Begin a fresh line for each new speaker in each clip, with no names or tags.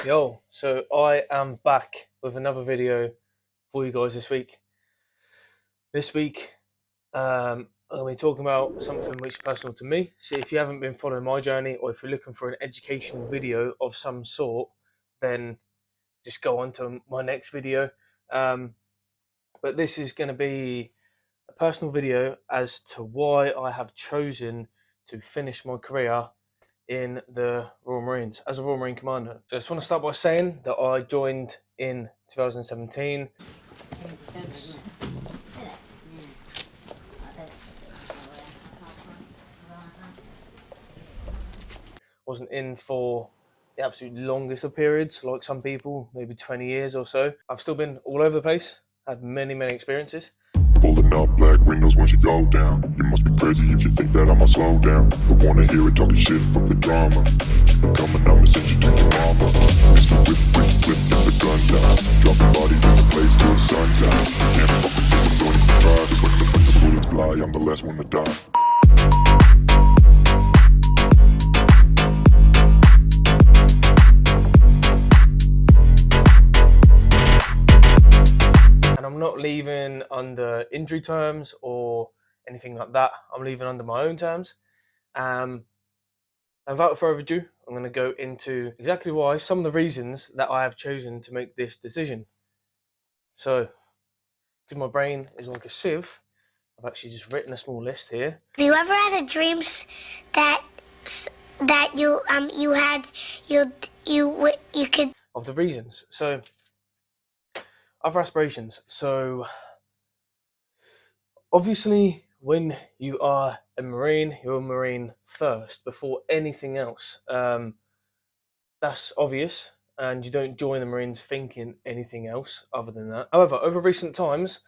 Yo, so I am back with another video for you guys this week. This week, I'm going to be talking about something which is personal to me. So if you haven't been following my journey, or if you're looking for an educational video of some sort, then just go on to my next video. But this is going to be a personal video as to why I have chosen to finish my career in the Royal Marines as a Royal Marine Commander. So I just want to start by saying that I joined in 2017. Wasn't in for the absolute longest of periods, like some people, maybe 20 years or so. I've still been all over the place, had many experiences.
Pulling up black windows once you go down. You must be crazy if you think that I'ma slow down. Don't wanna hear it talking shit from the drama. Keep it coming, I'ma send you to your mama. Mr. Whip, get the guns out. Dropping bodies in the place till the sun's out. Can't fuck with this, I'm going to try. Just when the bullets fly, I'm the last one to die.
I'm not leaving under injury terms or anything like that. I'm leaving under my own terms. Without further ado, I'm going to go into exactly why, some of the reasons that I have chosen to make this decision. So, because my brain is like a sieve, I've actually just written a small list here.
Have you ever had a dreams that you could
of the reasons? So, other aspirations. So, obviously, when you are a Marine, you're a Marine first before anything else. That's obvious, and you don't join the Marines thinking anything else other than that. However, over recent times,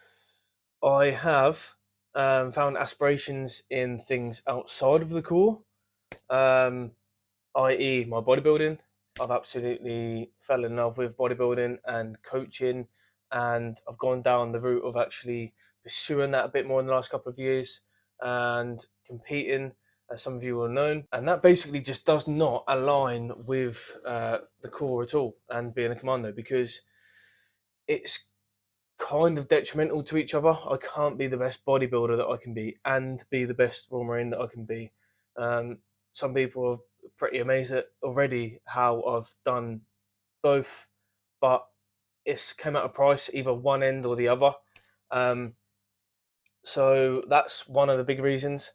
I have found aspirations in things outside of the Corps, i.e. my bodybuilding. I've absolutely fell in love with bodybuilding and coaching, and I've gone down the route of actually pursuing that a bit more in the last couple of years and competing, as some of you will know. And that basically just does not align with the Corps at all and being a commando, because it's kind of detrimental to each other. I can't be the best bodybuilder that I can be and be the best Royal Marine that I can be. Some people are pretty amazed at already how I've done both, but it's came at a price, either one end or the other. So that's one of the big reasons.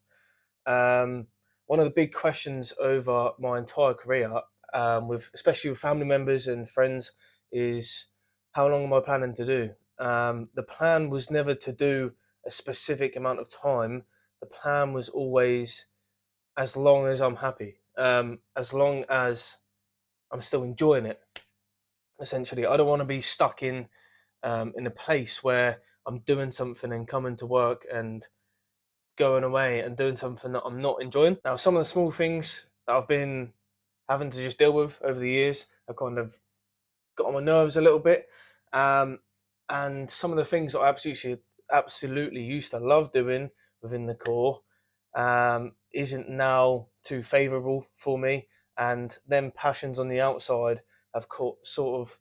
One of the big questions over my entire career, especially with family members and friends, is how long am I planning to do? The plan was never to do a specific amount of time. The plan was always as long as I'm happy, as long as I'm still enjoying it. Essentially, I don't want to be stuck in a place where I'm doing something and coming to work and going away and doing something that I'm not enjoying. Now, some of the small things that I've been having to just deal with over the years have kind of got on my nerves a little bit. And some of the things that I absolutely used to love doing within the Corps isn't now too favourable for me. And them passions on the outside have sort of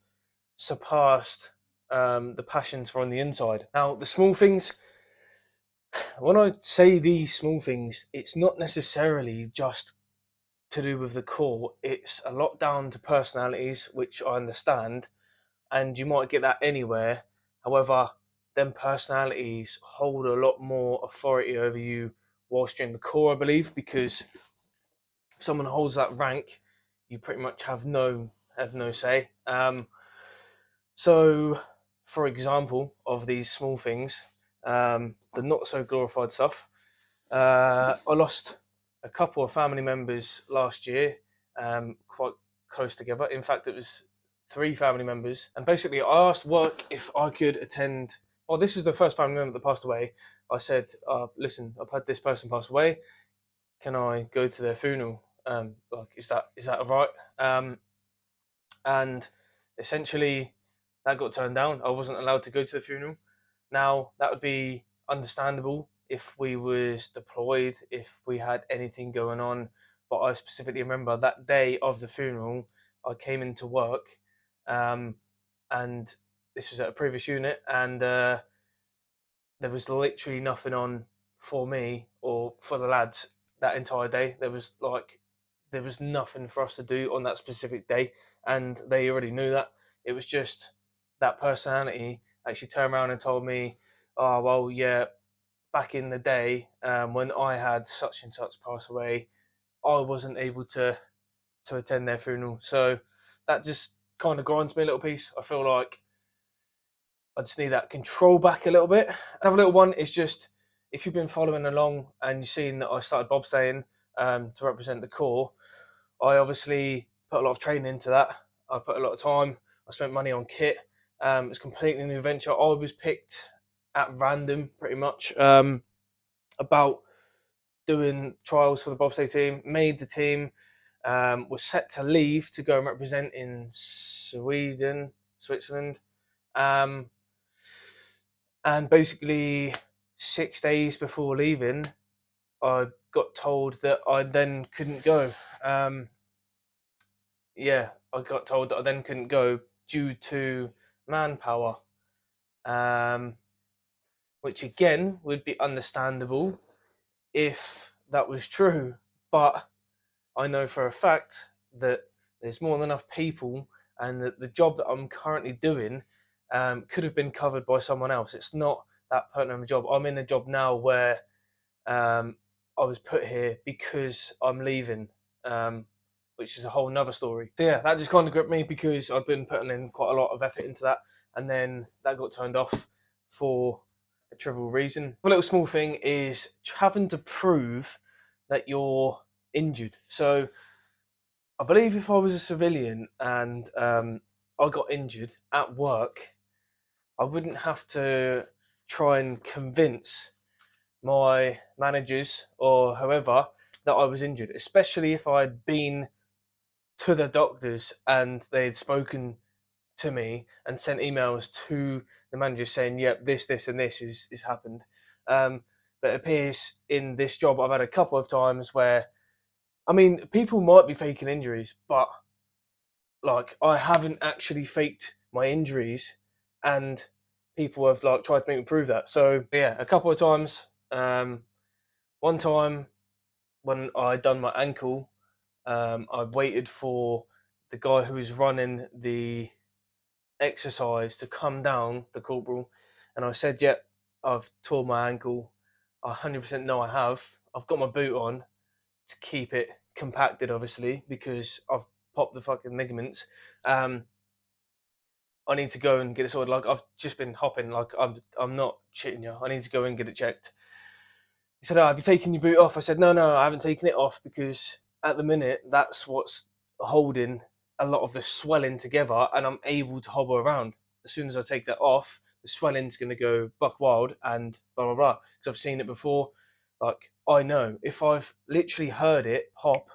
surpassed the passions for on the inside. Now, the small things, when I say these small things, it's not necessarily just to do with the Corps. It's a lot down to personalities, which I understand, and you might get that anywhere. However, them personalities hold a lot more authority over you whilst you're in the Corps, I believe, because if someone holds that rank, you pretty much have no say. So, for example, of these small things, the not so glorified stuff, I lost a couple of family members last year, quite close together. In fact, it was 3 family members. And basically, I asked work if I could attend. Well, this is the first family member that passed away. I said, listen, I've had this person pass away. Can I go to their funeral? Is that all right? And essentially, that got turned down. I wasn't allowed to go to the funeral. Now, that would be understandable if we was deployed, if we had anything going on. But I specifically remember that day of the funeral, I came into work and this was at a previous unit, and there was literally nothing on for me or for the lads that entire day. There was nothing for us to do on that specific day, and they already knew that. It was just that personality actually turned around and told me, "Oh well, yeah, back in the day when I had such and such pass away, I wasn't able to attend their funeral." So that just kind of grinds me a little piece. I feel like I just need that control back a little bit. Another little one is just if you've been following along and you've seen that I started bobsleighing to represent the Corps, I obviously put a lot of training into that. I put a lot of time. I spent money on kit. It's completely new venture. I was picked at random, pretty much, about doing trials for the bobsleigh team. Made the team. Was set to leave to go and represent in Switzerland. Um, and basically, 6 days before leaving, I got told that I then couldn't go. Yeah, I got told that I then couldn't go due to manpower, um, which again would be understandable if that was true. But I know for a fact that there's more than enough people, and that the job that I'm currently doing could have been covered by someone else. It's not that pertinent of a job. I'm in a job now where I was put here because I'm leaving, which is a whole nother story. So yeah, that just kind of gripped me because I've been putting in quite a lot of effort into that, and then that got turned off for a trivial reason. A little small thing is having to prove that you're injured. So I believe if I was a civilian and I got injured at work, I wouldn't have to try and convince my managers or whoever that I was injured, especially if I'd been to the doctors and they'd spoken to me and sent emails to the managers saying, "Yep, this, and this is happened." But it appears in this job I've had a couple of times where, I mean, people might be faking injuries, but like I haven't actually faked my injuries, and people have like tried to make me prove that. So yeah, a couple of times. One time when I done my ankle, I waited for the guy who was running the exercise to come down, the corporal, and I said, "Yep, I've torn my ankle. I 100% know I have. I've got my boot on to keep it compacted, obviously, because I've popped the fucking ligaments. Um, I need to go and get it sorted. Like I've just been hopping. Like I'm not shitting you. I need to go and get it checked." He said, "Oh, have you taken your boot off?" I said, No, I haven't taken it off because at the minute that's what's holding a lot of the swelling together, and I'm able to hobble around. As soon as I take that off, the swelling's going to go buck wild and blah blah blah. Because I've seen it before. Like I know if I've literally heard it pop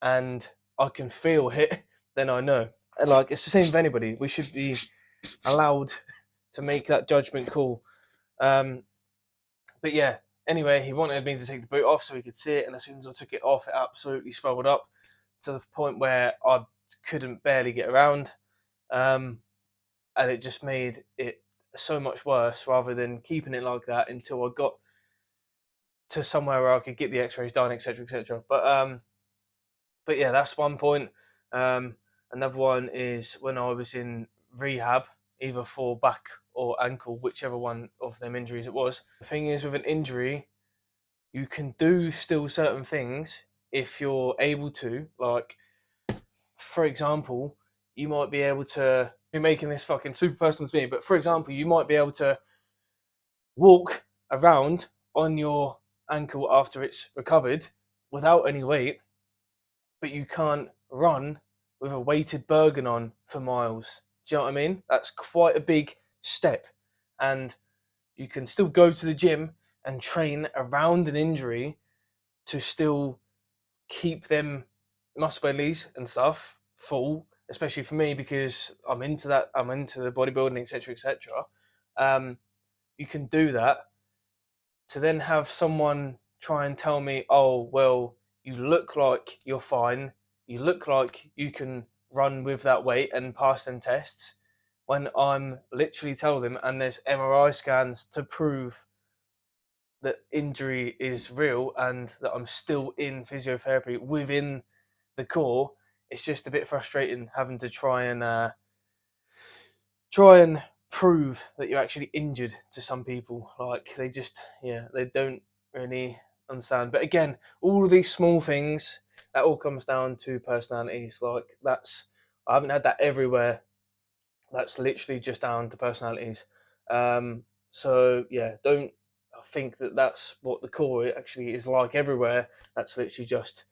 and I can feel it, then I know. And like it's the same with anybody. We should be allowed to make that judgment call. Um, but yeah, anyway, he wanted me to take the boot off so he could see it, and as soon as I took it off, it absolutely swelled up to the point where I couldn't barely get around, um, and it just made it so much worse rather than keeping it like that until I got to somewhere where I could get the X-rays done, etc., etc. But yeah, that's one point. Um, Another one is when I was in rehab, either for back or ankle, whichever one of them injuries it was. The thing is, with an injury, you can do still certain things if you're able to. Like, for example, you might be able to be making this fucking super personal to me, but for example, you might be able to walk around on your ankle after it's recovered without any weight, but you can't run with a weighted Bergen on for miles. Do you know what I mean? That's quite a big step. And you can still go to the gym and train around an injury to still keep them muscle bellies and stuff full, especially for me because I'm into that. I'm into the bodybuilding, etc., etc. You can do that to then have someone try and tell me, "Oh, well, you look like you're fine. You look like you can run with that weight and pass them tests when I'm literally tell them, and there's MRI scans to prove that injury is real and that I'm still in physiotherapy within the core. It's just a bit frustrating having to try and prove that you're actually injured to some people. Like they just, yeah, they don't really understand. But again, all of these small things, that all comes down to personalities. Like that's, I haven't had that everywhere. That's literally just down to personalities. Um, so yeah, don't think that that's what the core actually is like everywhere. That's literally just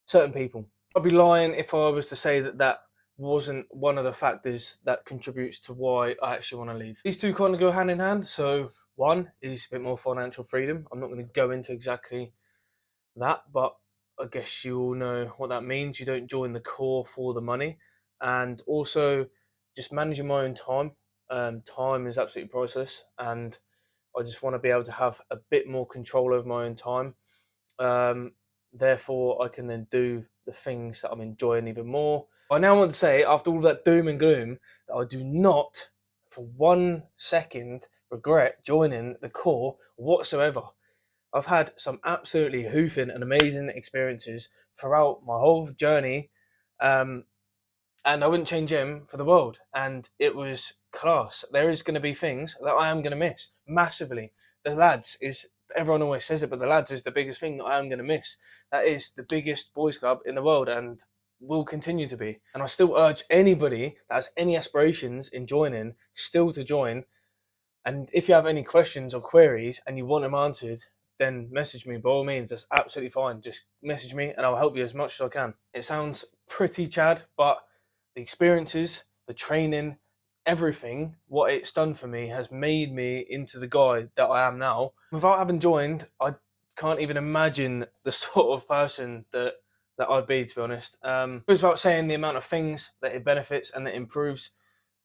certain people. I'd be lying if I was to say that that wasn't one of the factors that contributes to why I actually want to leave. These two kind of go hand in hand. So one is a bit more financial freedom. I'm not going to go into exactly that, but I guess you all know what that means. You don't join the core for the money, and also just managing my own time. Time is absolutely priceless, and I just want to be able to have a bit more control over my own time. Um, Therefore, I can then do the things that I'm enjoying even more. I now want to say, after all that doom and gloom, that I do not, for 1 second, regret joining the core whatsoever. I've had some absolutely hoofing and amazing experiences throughout my whole journey, um, and I wouldn't change him for the world. And it was class. There is going to be things that I am going to miss massively. The lads is, everyone always says it, but the lads is the biggest thing that I am going to miss. That is the biggest boys club in the world, and will continue to be. And I still urge anybody that has any aspirations in joining still to join. And if you have any questions or queries and you want them answered, then message me by all means. That's absolutely fine. Just message me and I'll help you as much as I can. It sounds pretty Chad, but the experiences, the training, everything, what it's done for me has made me into the guy that I am now. Without having joined, I can't even imagine the sort of person that I'd be, to be honest. It was about saying the amount of things that it benefits and that improves.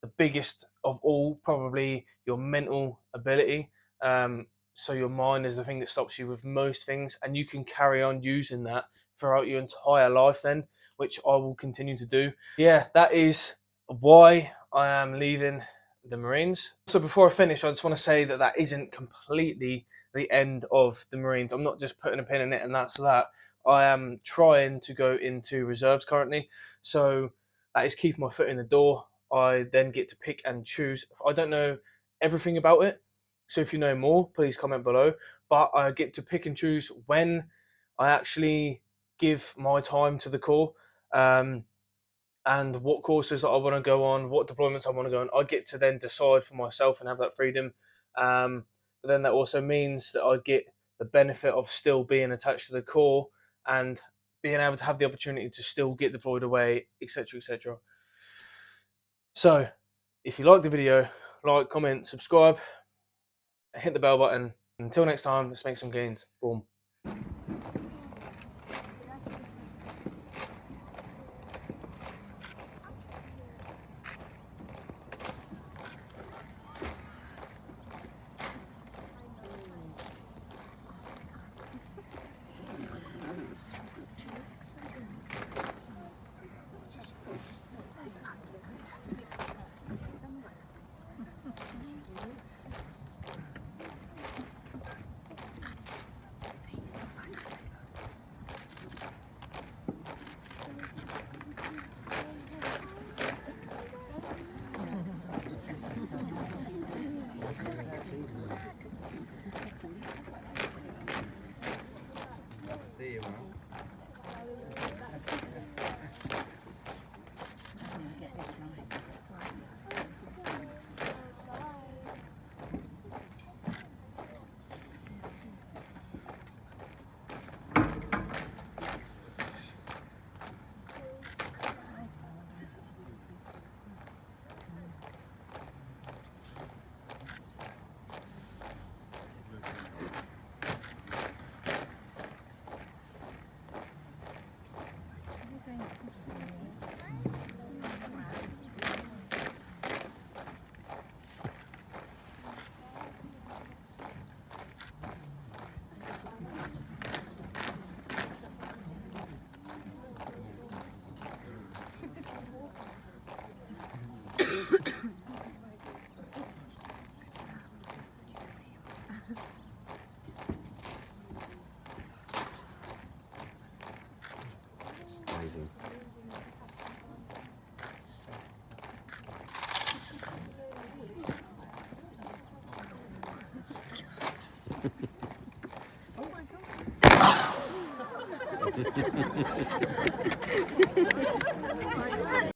The biggest of all, probably your mental ability. So your mind is the thing that stops you with most things, and you can carry on using that throughout your entire life then, which I will continue to do. Yeah, that is why I am leaving the Marines. So before I finish, I just want to say that that isn't completely the end of the Marines. I'm not just putting a pin in it and that's that. I am trying to go into reserves currently, so that is keeping my foot in the door. I then get to pick and choose. I don't know everything about it, so if you know more, please comment below. But I get to pick and choose when I actually give my time to the core, and what courses that I want to go on, what deployments I want to go on. I get to then decide for myself and have that freedom. But then that also means that I get the benefit of still being attached to the core and being able to have the opportunity to still get deployed away, etc., etc. So, if you like the video, like, comment, subscribe, hit the bell button. Until next time, let's make some gains. Boom.
See you, man. Get this right. You're going to